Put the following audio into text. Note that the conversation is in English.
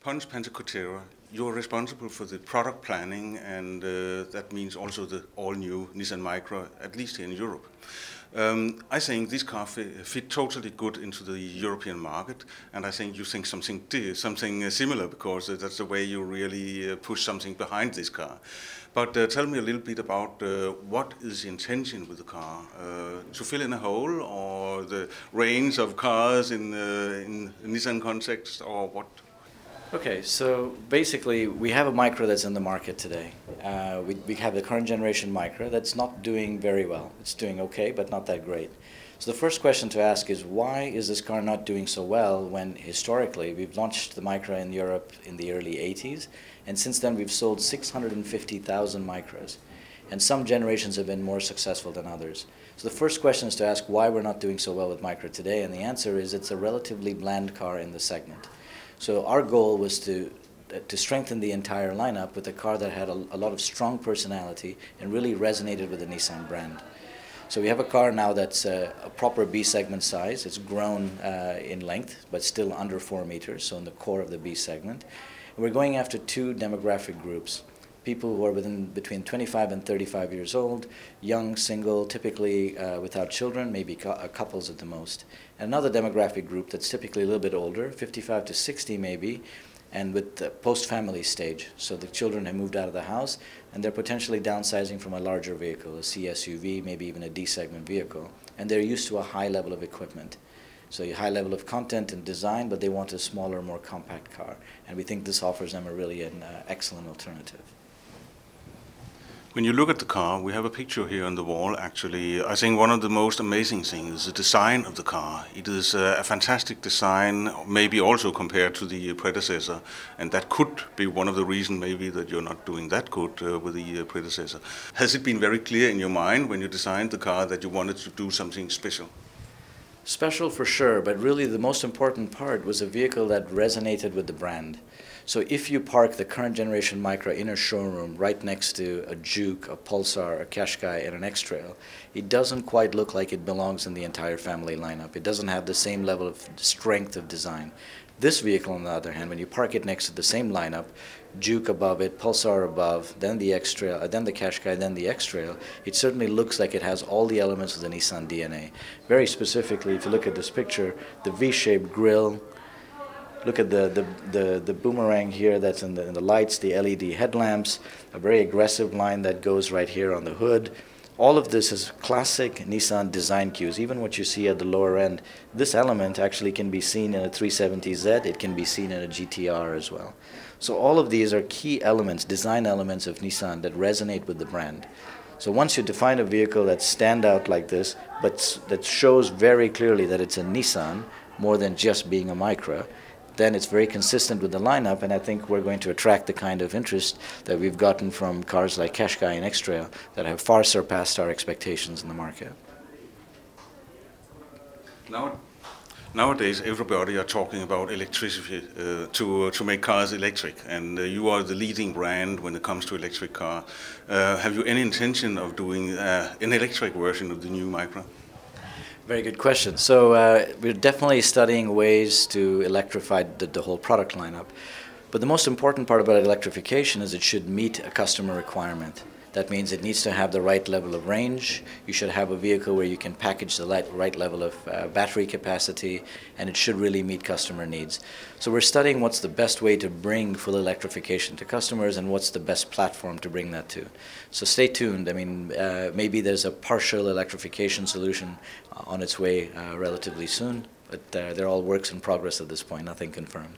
Pons Pantacotera, you're responsible for the product planning, and that means also the all-new Nissan Micra, at least here in Europe. I think this car fit totally good into the European market, and I think you think something similar, because that's the way you really push something behind this car. But tell me a little bit about what is the intention with the car? To fill in a hole, or the range of cars in Nissan context, or what? Okay, so basically we have a Micra that's in the market today. We have the current generation Micra that's not doing very well. It's doing okay, but not that great. So the first question to ask is, why is this car not doing so well when historically we've launched the Micra in Europe in the early 80s, and since then we've sold 650,000 Micras, and some generations have been more successful than others. So the first question is to ask why we're not doing so well with Micra today, and the answer is it's a relatively bland car in the segment. So our goal was to strengthen the entire lineup with a car that had a lot of strong personality and really resonated with the Nissan brand. So we have a car now that's a proper B segment size. It's grown in length, but still under 4 meters, so in the core of the B segment. And we're going after two demographic groups. People who are between 25 and 35 years old, young, single, typically without children, maybe couples at the most. Another demographic group that's typically a little bit older, 55 to 60 maybe, and with the post-family stage. So the children have moved out of the house, and they're potentially downsizing from a larger vehicle, a C SUV, maybe even a D-segment vehicle, and they're used to a high level of equipment. So a high level of content and design, but they want a smaller, more compact car. And we think this offers them a really an excellent alternative. When you look at the car, we have a picture here on the wall, actually. I think one of the most amazing things is the design of the car. It is a fantastic design, maybe also compared to the predecessor, and that could be one of the reasons maybe that you're not doing that good with the predecessor. Has it been very clear in your mind when you designed the car that you wanted to do something special? Special for sure, but really the most important part was a vehicle that resonated with the brand. So if you park the current generation Micra in a showroom right next to a Juke, a Pulsar, a Qashqai, and an X-Trail, it doesn't quite look like it belongs in the entire family lineup. It doesn't have the same level of strength of design. This vehicle, on the other hand, when you park it next to the same lineup, Juke above it, Pulsar above, then the X-Trail, then the Qashqai, then the X-Trail, it certainly looks like it has all the elements of the Nissan DNA. Very specifically, if you look at this picture, the V-shaped grille, look at the boomerang here that's in the lights, the LED headlamps, a very aggressive line that goes right here on the hood. All of this is classic Nissan design cues. Even what you see at the lower end, this element actually can be seen in a 370Z, it can be seen in a GTR as well. So all of these are key elements, design elements of Nissan that resonate with the brand. So once you define a vehicle that stands out like this, but that shows very clearly that it's a Nissan, more than just being a Micra, then it's very consistent with the lineup, and I think we're going to attract the kind of interest that we've gotten from cars like Qashqai and X-Trail that have far surpassed our expectations in the market. Nowadays, everybody are talking about electricity to make cars electric, and you are the leading brand when it comes to electric car. Have you any intention of doing an electric version of the new Micra? Very good question. So we're definitely studying ways to electrify the whole product lineup. But the most important part about electrification is it should meet a customer requirement. That means it needs to have the right level of range. You should have a vehicle where you can package the right level of battery capacity, and it should really meet customer needs. So we're studying what's the best way to bring full electrification to customers and what's the best platform to bring that to. So stay tuned. I mean, maybe there's a partial electrification solution on its way relatively soon, but they're all works in progress at this point, nothing confirmed.